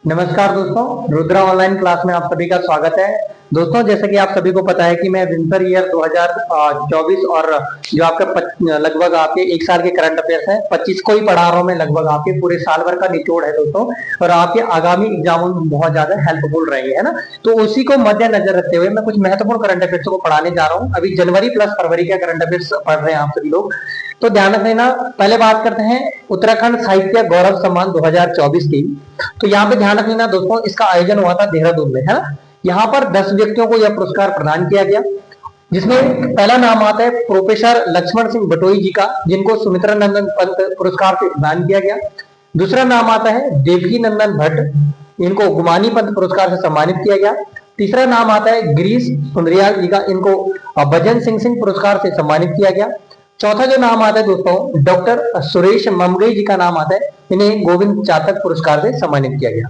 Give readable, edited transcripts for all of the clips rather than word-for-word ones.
नमस्कार दोस्तों, Rudra online class में आप सभी का स्वागत है। दोस्तों, जैसे कि आप सभी को पता है कि मैं विंटर ईयर 2024 और जो आपका लगभग आपके एक साल के करंट अफेयर्स है 25 को ही पढ़ा रहा हूं मैं। लगभग आपके पूरे साल भर का निचोड़ है दोस्तों, और आपके आगामी एग्जामों में बहुत ज्यादा हेल्पफुल रहेंगे, है ना। तो उसी को मद्देनजर रखते हुए मैं कुछ महत्वपूर्ण करंट अफेयर्स को पढ़ाने जा रहा हूँ। अभी जनवरी प्लस फरवरी का करंट अफेयर्स पढ़ रहे हैं आप सभी लोग, तो ध्यान रखना। पहले बात करते हैं उत्तराखंड साहित्य गौरव सम्मान 2024 की। तो यहाँ पे ध्यान रखना दोस्तों, इसका आयोजन हुआ था देहरादून में, है ना। यहाँ पर 10 व्यक्तियों को यह पुरस्कार प्रदान किया गया, जिसमें पहला नाम आता है प्रोफेसर लक्ष्मण सिंह बटोई जी का, जिनको सुमित्रा नंदन पंत पुरस्कार से प्रदान किया गया। दूसरा नाम आता है देवकी नंदन भट्ट, इनको गुमानी पंत पुरस्कार से सम्मानित किया गया। तीसरा नाम आता है गिरीश सुंदरियाल जी का, इनको भजन सिंह पुरस्कार से सम्मानित किया गया। चौथा जो नाम आता है दोस्तों, डॉक्टर सुरेश ममगई जी का नाम आता है, इन्हें गोविंद चातक पुरस्कार से सम्मानित किया गया।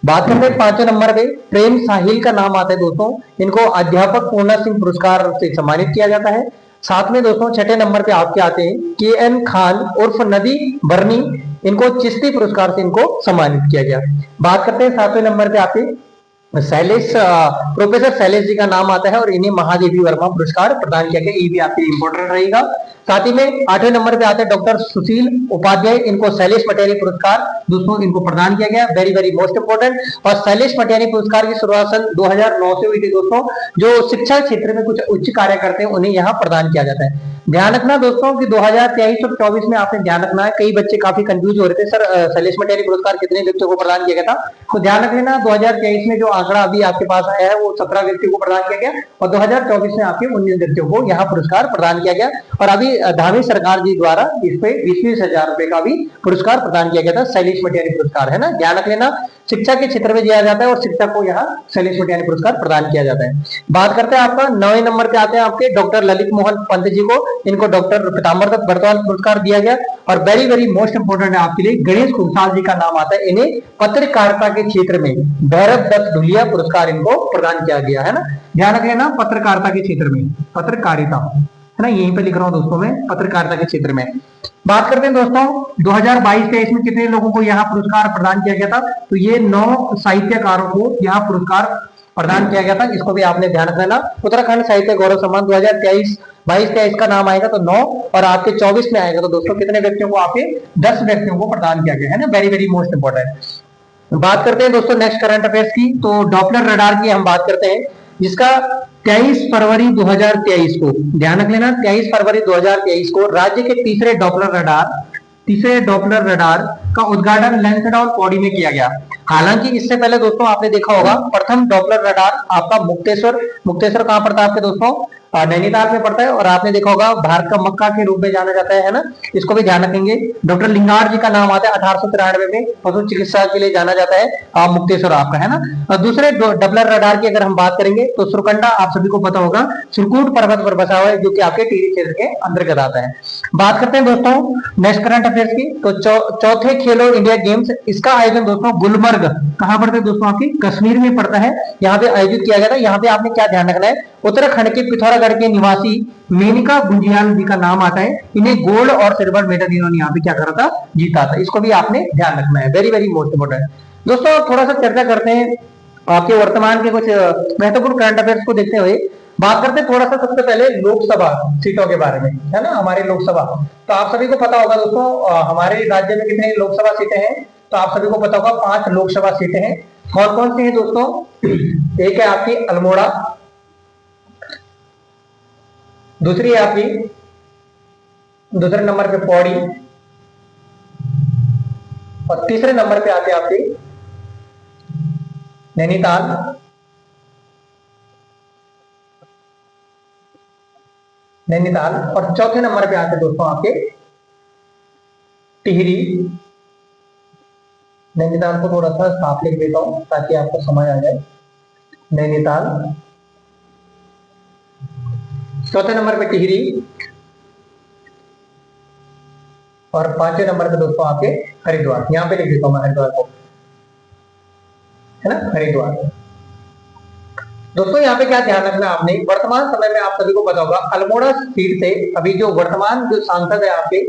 बात करते हैं 5वें नंबर पे, प्रेम साहिल का नाम आता है दोस्तों, इनको अध्यापक पूर्णा सिंह पुरस्कार से सम्मानित किया जाता है। साथ में दोस्तों 6ठे नंबर पे आपके आते हैं के एन खान उर्फ नदी बरनी, इनको चिश्ती पुरस्कार से इनको सम्मानित किया गया। बात करते हैं 7वें नंबर पे आपके शैलेश, प्रोफेसर शैलेश जी का नाम आता है, और इन्हें महादेवी वर्मा पुरस्कार प्रदान किया गया। ये भी आपके इंपॉर्टेंट रहेगा। साथ ही में 8वें नंबर पे आते हैं डॉक्टर सुशील उपाध्याय, इनको शैलेश पटेरी पुरस्कार दोस्तों इनको प्रदान किया गया, वेरी वेरी मोस्ट इंपोर्टेंट। और शैलेश पटेरी पुरस्कार की शुरुआत सन 2009 से हुई थी दोस्तों। जो शिक्षा क्षेत्र में कुछ उच्च कार्य करते हैं उन्हें यहाँ प्रदान किया जाता है। ध्यान रखना दोस्तों कि 2023 और 24 में आपने ध्यान रखना है, कई बच्चे काफी कंफ्यूज हो रहे थे, सर शैलेश पटेरी पुरस्कार कितने व्यक्तियों को प्रदान किया गया था। तो ध्यान रख लेना, 2023 में जो आंकड़ा अभी आपके पास आया है वो 17 व्यक्तियों को प्रदान किया गया, और 2024 में आपके 19 व्यक्तियों को यहाँ पुरस्कार प्रदान किया गया। और अभी धामी सरकार जी द्वारा इस पे 20,000 रुपए का भी पुरस्कार प्रदान किया गया था, शैलेश पटेरी पुरस्कार, है ना। ध्यान रख लेना, शिक्षा के क्षेत्र में दिया जाता है और शिक्षक को यहाँ शैलेश पटेरी पुरस्कार प्रदान किया जाता है। बात करते हैं आपका 9वें नंबर पे आते हैं आपके डॉक्टर ललित मोहन पंत जी को, इनको डॉक्टर पीताम्बर दत्त बरतवाल पुरस्कार दिया गया। और वेरी वेरी मोस्ट इंपोर्टेंट है आपके लिए, गणेश खुंसाल जी का नाम आता है, इन्हें पत्रकारिता के क्षेत्र में भैरव दत्त धुलिया पुरस्कार इनको प्रदान किया गया, है ना। ध्यान रखिए ना, पत्रकारिता के क्षेत्र में, पत्रकारिता, है ना, यहीं पे लिख रहा हूं दोस्तों मैं, पत्रकारिता के क्षेत्र में। बात करते हैं दोस्तों 2022-23 में कितने लोगों को यहाँ पुरस्कार प्रदान किया गया था। तो ये 9 साहित्यकारों को यहाँ पुरस्कार प्रदान किया गया था, इसको भी आपने ध्यान रखना। उत्तराखंड साहित्य गौरव सम्मान 2022-23 का नाम आएगा तो 9, और आपके 24 में आएगा तो दोस्तों कितने व्यक्तियों को, आपके 10 व्यक्तियों को प्रदान किया गया, है ना, वेरी वेरी मोस्ट इंपोर्टेंट। बात करते हैं दोस्तों नेक्स्ट करंट अफेयर्स की। तो डॉपलर रडार की हम बात करते हैं, जिसका 23 फरवरी 2023 को, ध्यान रख लेना, 23 फरवरी 2023 को राज्य के तीसरे डॉपलर रडार का उद्घाटन लैंसडाउन पौड़ी में किया गया। हालांकि इससे पहले दोस्तों आपने देखा होगा प्रथम डॉपलर रडार आपका मुक्तेश्वर कहां पड़ता है आपके दोस्तों, नैनीताल में पड़ता है, और आपने देखा होगा भारत का मक्का के रूप में जाना जाता है ना, इसको भी ध्यान रखेंगे। डॉक्टर लिंगार जी का नाम आता है, 1893 में पशु चिकित्सा के लिए जाना जाता है मुक्तेश्वर आपका, है ना। और दूसरे डॉपलर रडार की अगर हम बात करेंगे तो सुरकंडा आप सभी को पता होगा, सुरकूट पर्वत पर बसा हुआ है, जो कि आपके टिहरी क्षेत्र के अंतर्गत आता है। बात करते हैं दोस्तों नेक्स्ट करंट अफेयर्स की। तो चौथे खेलो इंडिया गेम्स, इसका आयोजन दोस्तों गुलमर्ग, कहां पड़ता है दोस्तों, आपकी कश्मीर में पड़ता है, यहाँ पे आयोजित किया गया था। यहाँ पे आपने क्या ध्यान रखना है, उत्तराखंड के पिथौरागढ़ के निवासी मेनका गुंजियाल जी का नाम आता है, इन्हें गोल्ड और सिल्वर मेडल इन्होंने यहाँ पे क्या करा था, जीता था, इसको भी आपने ध्यान रखना है, वेरी वेरी मोस्ट इंपोर्टेंट। दोस्तों थोड़ा सा चर्चा करते हैं आपके वर्तमान के कुछ महत्वपूर्ण करंट अफेयर्स को देखते हुए। बात करते हैं थोड़ा सा सबसे पहले लोकसभा सीटों के बारे में, है ना, हमारे लोकसभा। तो आप सभी को पता होगा दोस्तों हमारे राज्य में कितनी लोकसभा सीटें हैं। तो आप सभी को पता होगा 5 लोकसभा सीटें हैं। कौन कौन सी हैं दोस्तों, एक है आपकी अल्मोड़ा, दूसरी है आपकी, दूसरे नंबर पे पौड़ी, और तीसरे नंबर पे आते हैं आपकी नैनीताल, और चौथे नंबर पे आते हैं दोस्तों आपके टिहरी। नैनीताल को थोड़ा सा साफ लिख देता हूं ताकि आपको समझ आ जाए, नैनीताल, चौथे नंबर पे टिहरी, और 5वें नंबर पे दोस्तों आपके हरिद्वार। यहां पे लिख देता हूं मैं हरिद्वार को, है ना, हरिद्वार। दोस्तों यहाँ पे क्या ध्यान रखना आपने, वर्तमान समय में आप सभी को पता होगा अल्मोड़ा सीट से अभी जो वर्तमान जो सांसद है आपके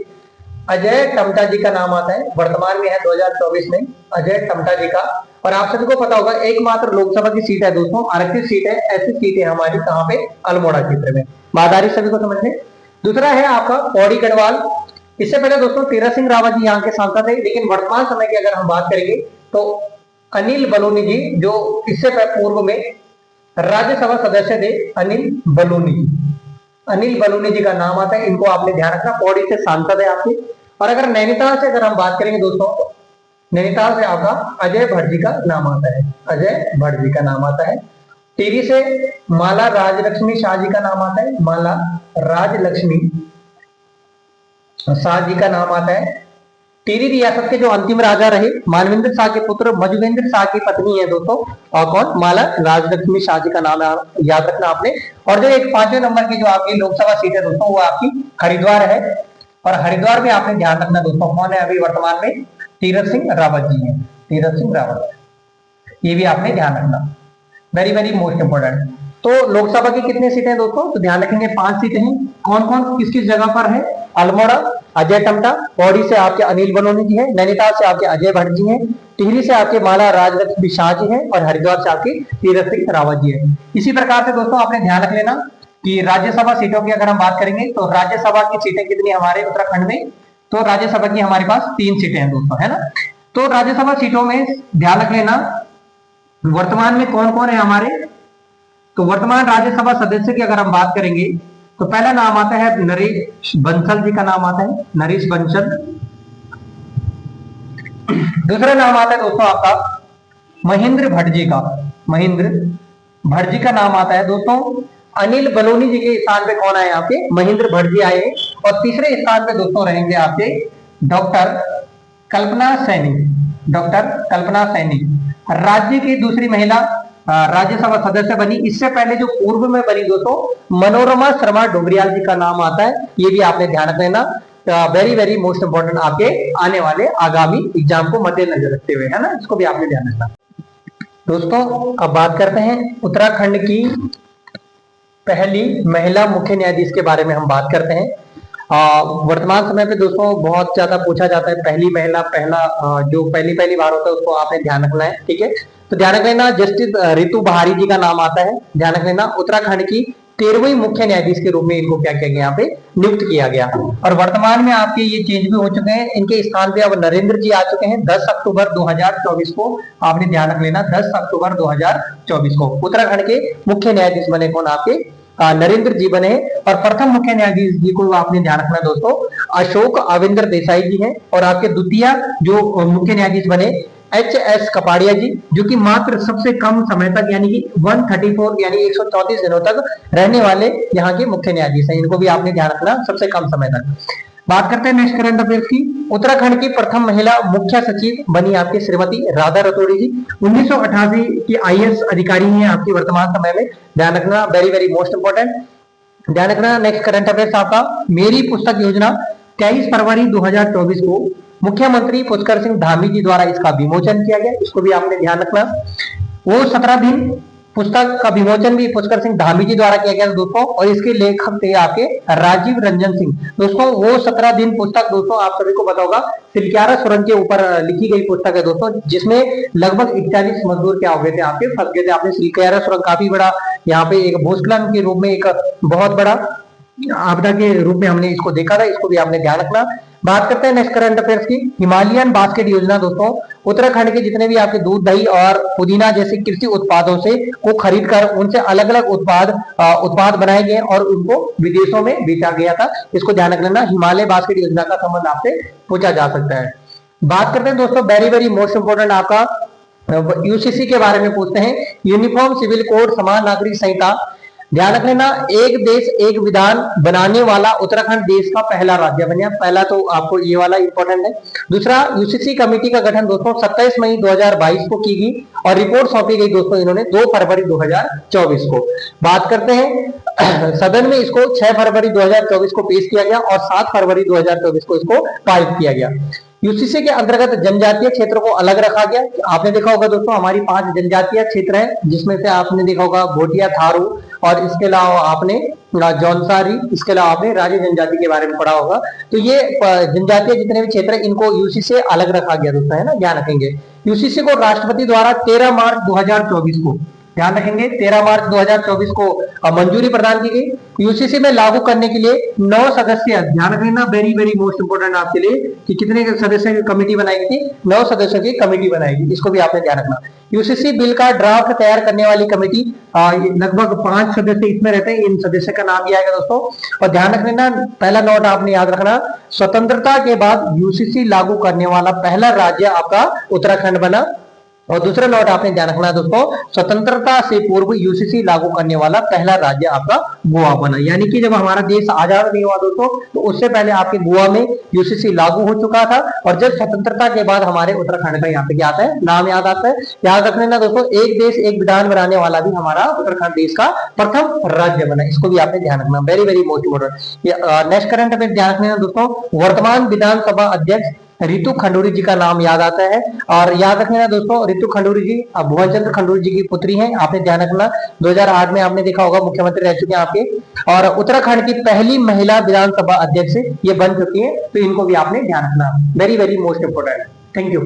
अजय टमटा जी का नाम आता है, वर्तमान में है 2024 में अजय टमटा जी का। और आप सभी को पता होगा एकमात्र लोकसभा की सीट है दोस्तों, आरक्षित सीट है, ऐसी सीट है हमारी कहाँ पे, अल्मोड़ा क्षेत्र में। बात आ रही सभी को समझ में। दूसरा है आपका पौड़ी गढ़वाल। इससे पहले दोस्तों तीरथ सिंह रावत जी यहाँ के सांसद थे, लेकिन वर्तमान समय की अगर हम बात करेंगे तो अनिल बलूनी जी, जो इससे पूर्व में राज्यसभा सदस्य थे, अनिल बलूनी जी, अनिल बलूनी जी का नाम आता है, इनको आपने ध्यान रखना, पौड़ी से सांसद है आपके। और अगर नैनीताल से अगर हम बात करेंगे दोस्तों, नैनीताल से आपका अजय भट्ट जी का नाम आता है, अजय भट्ट जी का नाम आता है। टिहरी से माला राजलक्ष्मी शाह जी का नाम आता है, माला राजलक्ष्मी शाह जी का नाम आता है। टिहरी रियासत के जो अंतिम राजा रहे मानवेंद्र शाह के पुत्र मधुवेंद्र शाह की पत्नी है दोस्तों, और कौन, माला राजलक्ष्मी शाह जी का नाम याद रखना आपने। और जो एक 5वें नंबर की जो आपकी लोकसभा सीट है दोस्तों, वो आपकी हरिद्वार है। और हरिद्वार में आपने ध्यान रखना दोस्तों, कौन है अभी वर्तमान में, तीरथ सिंह रावत जी हैं, तीरथ सिंह रावत, ये भी आपने ध्यान रखना, वेरी वेरी मोस्ट इंपोर्टेंट। तो लोकसभा की कितनी सीटें दोस्तों, तो ध्यान रखेंगे 5 सीटें हैं। कौन कौन किस किस जगह पर है, अल्मोड़ा अजय टमटा, पौड़ी से आपके अनिल बलूनी जी हैं, नैनीताल से आपके अजय भट्ट जी हैं, टिहरी से आपके माला राजलक्ष्मी शाह जी हैं, और हरिद्वार से आपके तीरथ सिंह रावत जी हैं। इसी प्रकार से दोस्तों आपने ध्यान रख लेना कि राज्यसभा सीटों की अगर हम बात करेंगे तो राज्यसभा की सीटें कितनी हमारे उत्तराखंड में, तो राज्यसभा की हमारे पास 3 सीटें हैं दोस्तों, है ना। तो राज्यसभा सीटों में ध्यान रख लेना वर्तमान में कौन कौन है हमारे। तो वर्तमान राज्यसभा सदस्य की अगर हम बात करेंगे तो पहला नाम आता है नरेश बंसल जी का नाम आता है, नरेश बंसल। दूसरा नाम आता है दोस्तों आपका महेंद्र भट्ट जी का, महेंद्र भट्ट जी का नाम आता है दोस्तों। अनिल बलूनी जी के स्थान पे कौन आए आपके, महेंद्र भट्ट जी आए। और तीसरे स्थान पे दोस्तों रहेंगे आपके डॉक्टर कल्पना सैनी, डॉक्टर कल्पना सैनी राज्य की दूसरी महिला राज्यसभा सदस्य बनी। इससे पहले जो पूर्व में बनी दोस्तों मनोरमा शर्मा डोगरियाल जी का नाम आता है, ये भी आपने ध्यान रख लेना, वेरी वेरी मोस्ट इंपोर्टेंट आपके आने वाले आगामी एग्जाम को मद्देनजर रखते हुए, है ना, इसको भी आपने ध्यान रखना। दोस्तों अब बात करते हैं उत्तराखंड की पहली महिला मुख्य न्यायाधीश के बारे में हम बात करते हैं। वर्तमान समय पे दोस्तों बहुत ज्यादा पूछा जाता है, पहली महिला, पहला जो पहली बार होता है उसको आपने ध्यान रखना है, ठीक है। तो ध्यान रख लेना जस्टिस रितु बहारी जी का नाम आता है, ध्यान रख लेना। उत्तराखंड की 13वीं मुख्य न्यायाधीश के रूप में इनको क्या किया गया, यहाँ पे नियुक्त किया गया। और वर्तमान में आपके ये चेंज भी हो चुके हैं, इनके स्थान पे अब नरेंद्र जी आ चुके हैं 10 अक्टूबर 2024 को, आपने ध्यान रख लेना 10 अक्टूबर 2024 को उत्तराखंड के मुख्य न्यायाधीश बने कौन, आपके नरेंद्र जी बने। और प्रथम मुख्य न्यायाधीश जी को आपने ध्यान रखना दोस्तों अशोक अविंदर देसाई जी हैं। और आपके द्वितीय जो मुख्य न्यायाधीश बने HS कपाड़िया जी, जो कि मात्र सबसे कम समय तक यानी कि 134 यानी 134 दिनों तक रहने वाले यहाँ के मुख्य न्यायाधीश हैं, इनको भी आपने ध्यान रखना सबसे कम समय तक। बात करते हैं नेक्स्ट करंट अफेयर्स की। उत्तराखंड की प्रथम महिला मुख्य सचिव बनी आपकी श्रीमती राधा रतोड़ी जी, 1988 की IAS अधिकारी हैं आपकी वर्तमान समय में, ध्यान रखना, वेरी वेरी मोस्ट इंपोर्टेंट, ध्यान रखना। नेक्स्ट करंट अफेयर्स आपका मेरी पुस्तक योजना 23 फरवरी 2024 को मुख्यमंत्री पुष्कर सिंह धामी जी द्वारा इसका विमोचन किया गया, इसको भी आपने ध्यान रखना। वो 17 दिन पुस्तक का विमोचन भी पुष्कर सिंह धामी जी द्वारा किया गया दोस्तों, और इसके लेखक थे आपके राजीव रंजन सिंह। दोस्तों वो 17 दिन पुस्तक दोस्तों आप सभी को पता होगा तिलक्यारा सुरंग के ऊपर लिखी गई पुस्तक है दोस्तों, जिसमें लगभग 41 मजदूर क्या हो गए थे, आपके फंस गए थे। आपने तिलक्यारा सुरंग काफी बड़ा यहाँ पे एक भूस्खलन के रूप में एक बहुत बड़ा आपदा के रूप में हमने इसको देखा था, इसको भी आपने ध्यान रखना। बात करते हैं नेक्स्ट करंट अफेयर्स की। हिमालयन बास्केट योजना दोस्तों उत्तराखंड के जितने भी आपके दूध, दही और पुदीना जैसे कृषि उत्पादों से को खरीद कर उनसे अलग अलग उत्पाद बनाए गए और उनको विदेशों में बेचा गया था, इसको ध्यान रख लेना। हिमालय बास्केट योजना का संबंध आपसे पूछा जा सकता है। बात करते हैं दोस्तों वेरी वेरी मोस्ट इंपोर्टेंट आपका UCC के बारे में पूछते हैं, यूनिफॉर्म सिविल कोड समान नागरिक संहिता। ध्यान रख लेना एक देश एक विधान बनाने वाला उत्तराखंड देश का पहला राज्य बना, पहला तो आपको ये वाला इंपॉर्टेंट है। दूसरा UCC कमेटी का गठन दोस्तों 27 मई 2022 को की गई और रिपोर्ट सौंपी गई दोस्तों इन्होंने 2 फरवरी 2024 को। बात करते हैं सदन में इसको 6 फरवरी 2024 को पेश किया गया और 7 फरवरी 2024 को इसको पारित किया गया। UCC के अंतर्गत जनजातीय क्षेत्रों को अलग रखा गया। आपने देखा होगा दोस्तों हमारी 5 जनजातीय क्षेत्र है, जिसमें से आपने देखा होगा भोटिया, थारू और इसके अलावा आपने जौनसारी, इसके अलावा आपने राजे जनजाति के बारे में पढ़ा होगा। तो ये जनजातीय जितने भी क्षेत्र है इनको UCC से अलग रखा गया दोस्तों, है ना, ध्यान रखेंगे। यूसीसी को राष्ट्रपति द्वारा 13 मार्च 2024 को, ध्यान रखेंगे 13 मार्च 2024 को मंजूरी प्रदान की गई। यूसीसी में लागू करने के लिए 9 सदस्य, ध्यान रखना वेरी वेरी मोस्ट इंपोर्टेंट आपके लिए कि कितने सदस्य की कमेटी बनाई गई थी, 9 सदस्यों की कमेटी बनाई गई, इसको भी आपने ध्यान रखना। यूसीसी बिल का ड्राफ्ट तैयार करने वाली कमेटी लगभग 5 सदस्य इसमें रहते हैं, इन सदस्य का नाम दिया गया दोस्तों। और ध्यान रखना पहला नोट आपने याद रखना, स्वतंत्रता के बाद यूसीसी लागू करने वाला पहला राज्य आपका उत्तराखंड बना। और दूसरा नोट आपने ध्यान रखना है दोस्तों, स्वतंत्रता से पूर्व यूसीसी लागू करने वाला पहला राज्य आपका गोवा बना। यानी कि जब हमारा देश आजाद नहीं हुआ दोस्तों, तो उससे पहले आपके गोवा में यूसीसी लागू हो चुका था, और जब स्वतंत्रता के बाद हमारे उत्तराखंड का यहाँ पे क्या आता है, नाम याद आता है। याद रखने ना दोस्तों, एक देश एक विधान बनाने वाला भी हमारा उत्तराखंड देश का प्रथम राज्य बना, इसको भी आपने ध्यान रखना, very very most important. Next current affair ध्यान रखना दोस्तों, वर्तमान विधानसभा अध्यक्ष रितु खंडूरी जी का नाम याद आता है। और याद रखना दोस्तों, रितु खंडूरी जी भुवन चंद्र खंडूरी जी की पुत्री हैं, आपने ध्यान रखना। 2008 में आपने देखा होगा मुख्यमंत्री रह चुके हैं आपके, और उत्तराखंड की पहली महिला विधानसभा अध्यक्ष ये बन चुकी है, तो इनको भी आपने ध्यान रखना, very very most important. Thank you.